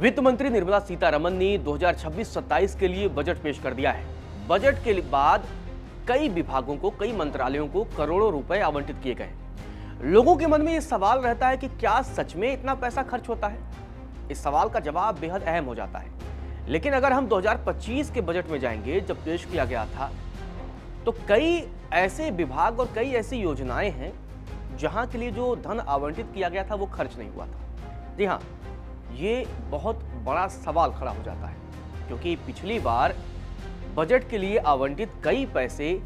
वित्त मंत्री निर्मला सीतारमण ने 2026-27 के लिए बजट पेश कर दिया है। बजट के बाद कई विभागों को, कई मंत्रालयों को करोड़ों रुपए आवंटित किए गए। लोगों के मन में यह सवाल रहता है कि क्या सच में इतना पैसा खर्च होता है? इस सवाल का जवाब बेहद अहम हो जाता है। लेकिन अगर हम 2025 के बजट में जाएंगे, जब पेश किया गया था, तो कई ऐसे विभाग और कई ऐसी योजनाएं हैं जहां के लिए जो धन आवंटित किया गया था वो खर्च नहीं हुआ था। जी हां, ये बहुत बड़ा सवाल खड़ा हो जाता है, क्योंकि पिछली बार बजट के लिए आवंटित कई पैसे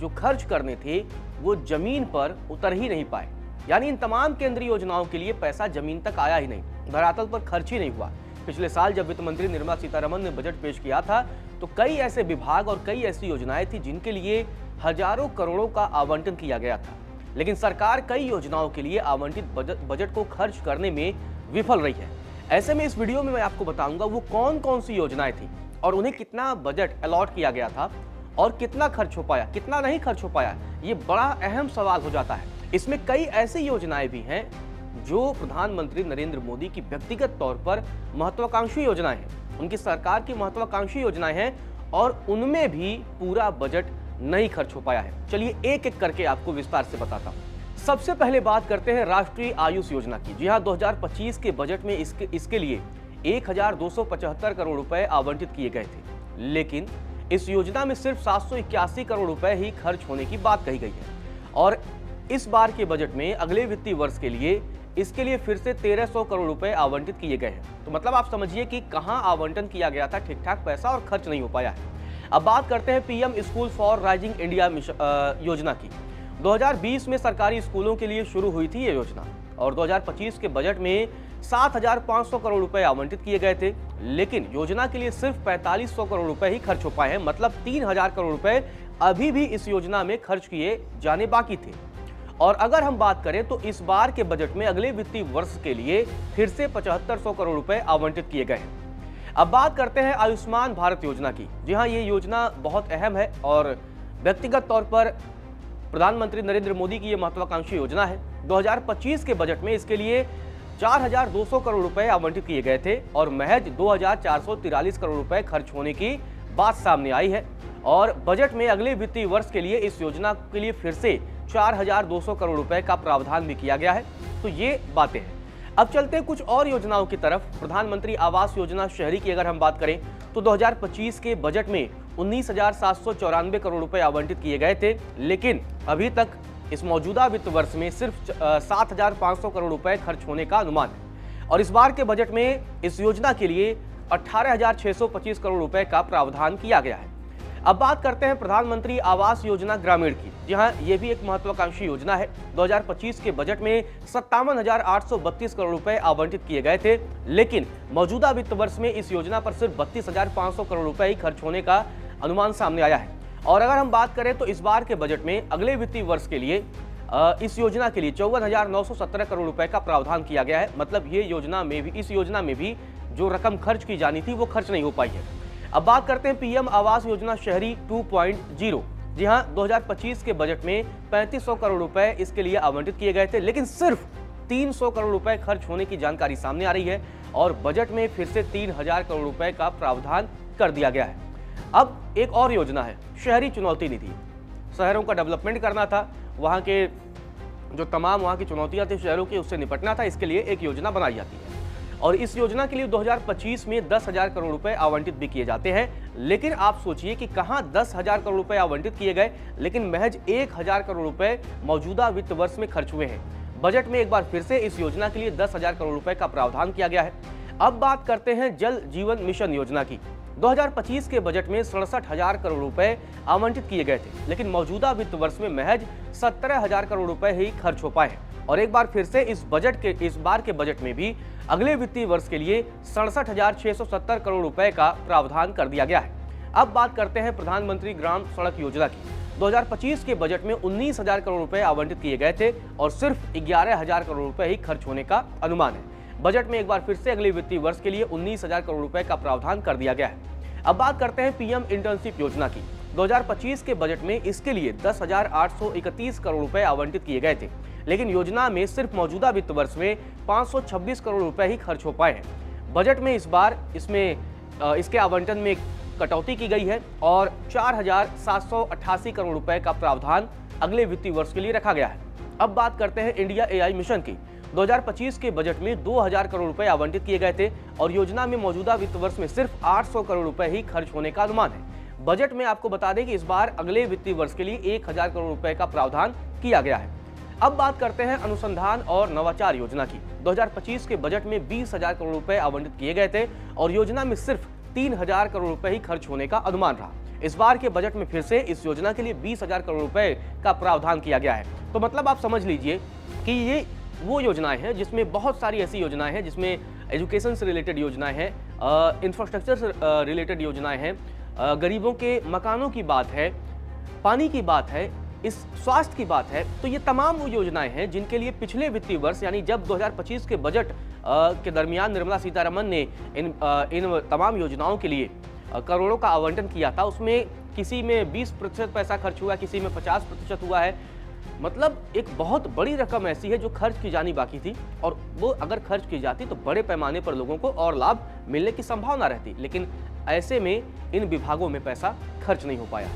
जो खर्च करने थे वो जमीन पर उतर ही नहीं पाए। यानी इन तमाम केंद्रीय योजनाओं के लिए पैसा जमीन तक आया ही नहीं, धरातल पर खर्च ही नहीं हुआ। पिछले साल जब वित्त मंत्री निर्मला सीतारमण ने बजट पेश किया था, तो कई ऐसे विभाग और कई ऐसी योजनाएं थी जिनके लिए हजारों करोड़ों का आवंटन किया गया था, लेकिन सरकार कई योजनाओं के लिए आवंटित बजट को खर्च करने में विफल रही है। ऐसे में इस वीडियो में मैं आपको बताऊंगा वो कौन कौन सी योजनाएं थी और उन्हें कितना बजट अलॉट किया गया था और कितना खर्च हो पाया, कितना नहीं खर्च हो पाया। ये बड़ा अहम सवाल हो जाता है। इसमें कई ऐसी योजनाएं भी हैं जो प्रधानमंत्री नरेंद्र मोदी की व्यक्तिगत तौर पर महत्वाकांक्षी योजनाएं हैं, उनकी सरकार की महत्वाकांक्षी योजनाएं हैं और उनमें भी पूरा बजट नहीं खर्च हो पाया है। चलिए एक एक करके आपको विस्तार से बताता हूं। सबसे पहले बात करते हैं राष्ट्रीय आयुष योजना की। जी हां, 2025 के बजट में इसके लिए 1275 करोड़ रुपए आवंटित किए गए थे, लेकिन इस योजना में सिर्फ 781 करोड़ रुपए ही खर्च होने की बात कही गई है। और इस बार के बजट में अगले वित्तीय वर्ष के लिए इसके लिए फिर से 1300 करोड़ रुपए आवंटित किए गए हैं। तो मतलब आप समझिए कि कहां आवंटन किया गया था ठीक ठाक पैसा और खर्च नहीं हो पाया है। अब बात करते हैं PM school for rising India योजना की। 2020 में सरकारी स्कूलों के लिए शुरू हुई थी ये योजना और 2025 के बजट में 7500 करोड़ रुपए आवंटित किए गए थे, लेकिन योजना के लिए सिर्फ 4500 करोड़ रुपए ही खर्च हो पाए हैं। मतलब 3000 करोड़ रुपए अभी भी इस योजना में खर्च किए जाने बाकी थे। और अगर हम बात करें तो इस बार के बजट में अगले वित्तीय वर्ष के लिए फिर से 7500 करोड़ रुपए आवंटित किए गए हैं। अब बात करते हैं आयुष्मान भारत योजना की। जी हां, ये योजना बहुत अहम है और व्यक्तिगत तौर पर प्रधानमंत्री नरेंद्र मोदी की ये महत्वाकांक्षी योजना है। 2025 के बजट में इसके लिए 4200 करोड़ रुपए आवंटित किए गए थे और महज 2443 करोड़ रुपए खर्च होने की बात सामने आई है। और बजट में अगले वित्तीय वर्ष के लिए इस योजना के लिए फिर से 4200 करोड़ रुपए का प्रावधान भी किया गया है। तो ये बातें हैं। अब चलते हैं कुछ और योजनाओं की तरफ। प्रधानमंत्री आवास योजना शहरी की अगर हम बात करें तो 2025 के बजट में 19,794 करोड़ रुपए आवंटित किए गए थे, लेकिन अभी तक इस मौजूदा वित्त वर्ष में सिर्फ 7,500 करोड़ रुपए खर्च होने का अनुमान है। और इस बार के बजट में इस योजना के लिए 18,625 करोड़ रुपए का प्रावधान किया गया है। अब बात करते हैं प्रधानमंत्री आवास योजना ग्रामीण की। जी हां, ये भी एक महत्वाकांक्षी योजना है। 2025 के बजट में 57,832 करोड़ रुपए आवंटित किए गए थे, लेकिन मौजूदा वित्त वर्ष में इस योजना पर सिर्फ 32,500 करोड़ रुपए ही खर्च होने का अनुमान सामने आया है। और अगर हम बात करें तो इस बार के बजट में अगले वित्तीय वर्ष के लिए इस योजना के लिए 54,917 करोड़ रुपए का प्रावधान किया गया है। मतलब इस योजना में भी जो रकम खर्च की जानी थी वो खर्च नहीं हो पाई है। अब बात करते हैं पीएम आवास योजना शहरी 2.0। जी हां, 2025 के बजट में 3500 करोड़ रुपए इसके लिए आवंटित किए गए थे, लेकिन सिर्फ 300 करोड़ रुपए खर्च होने की जानकारी सामने आ रही है और बजट में फिर से 3000 करोड़ रुपए का प्रावधान कर दिया गया है। अब एक और योजना है शहरी चुनौती निधि। शहरों का डेवलपमेंट करना था, वहां की चुनौतियां थी शहरों की, उससे निपटना था। इसके लिए एक योजना बनाई जाती है और इस योजना के लिए 2025 में 10,000 करोड़ रुपए आवंटित भी किए जाते हैं। लेकिन आप सोचिए कि कहां 10,000 करोड़ रुपए आवंटित किए गए, लेकिन महज 1,000 करोड़ रुपए मौजूदा वित्त वर्ष में खर्च हुए हैं। बजट में एक बार फिर से इस योजना के लिए 10,000 करोड़ रुपए का प्रावधान किया गया है। अब बात करते हैं जल जीवन मिशन योजना की। 2025 के बजट में 67,000 करोड़ रुपए आवंटित किए गए थे, लेकिन मौजूदा वित्त वर्ष में महज 17,000 करोड़ रुपए ही खर्च हो पाए हैं। और एक बार फिर से इस बार के बजट में भी अगले वित्तीय वर्ष के लिए 67,670 करोड़ रुपए का प्रावधान कर दिया गया है। अब बात करते हैं प्रधानमंत्री ग्राम सड़क योजना की। 2025 के बजट में 19,000 करोड़ रुपए आवंटित किए गए थे और सिर्फ 11,000 करोड़ रुपए ही खर्च होने का अनुमान है। बजट में एक बार फिर से अगले वित्तीय वर्ष के लिए 19,000 करोड़ रुपए का प्रावधान कर दिया गया है। अब बात करते हैं पीएम इंटर्नशिप योजना की। 2025 के बजट में इसके लिए 10,831 करोड़ रुपए आवंटित किए गए थे, लेकिन योजना में सिर्फ मौजूदा वित्त वर्ष में 526 करोड़ रुपए ही खर्च हो पाए हैं। बजट में इस बार इसके आवंटन में कटौती की गई है और 4,788 करोड़ रुपए का प्रावधान अगले वित्तीय वर्ष के लिए रखा गया है। अब बात करते हैं इंडिया एआई मिशन की। 2025 के बजट में 2,000 करोड़ रुपए आवंटित किए गए थे और योजना में मौजूदा वित्त वर्ष में सिर्फ 800 करोड़ रुपए ही खर्च होने का अनुमान है। बजट में आपको बता दें कि इस बार अगले वित्तीय वर्ष के लिए 1,000 करोड़ रुपए का प्रावधान किया गया है। अब बात करते हैं अनुसंधान और नवाचार योजना की। 2025 के बजट में 20,000 करोड़ रुपए आवंटित किए गए थे और योजना में सिर्फ 3,000 करोड़ रुपए ही खर्च होने का अनुमान रहा। इस बार के बजट में फिर से इस योजना के लिए 20,000 करोड़ रुपए का प्रावधान किया गया है। तो मतलब आप समझ लीजिए कि ये वो योजनाएं हैं जिसमें बहुत सारी ऐसी योजनाएं हैं जिसमें एजुकेशन से रिलेटेड योजनाएं हैं, इंफ्रास्ट्रक्चर से रिलेटेड योजनाएं हैं, गरीबों के मकानों की बात है, पानी की बात है, इस स्वास्थ्य की बात है। तो ये तमाम वो योजनाएं हैं जिनके लिए पिछले वित्तीय वर्ष यानी जब 2025 के बजट के दरमियान निर्मला सीतारमण ने इन तमाम योजनाओं के लिए करोड़ों का आवंटन किया था, उसमें किसी में 20% पैसा खर्च हुआ, किसी में 50% हुआ है। मतलब एक बहुत बड़ी रकम ऐसी है जो खर्च की जानी बाकी थी और वो अगर खर्च की जाती तो बड़े पैमाने पर लोगों को और लाभ मिलने की संभावना रहती, लेकिन ऐसे में इन विभागों में पैसा खर्च नहीं हो पाया।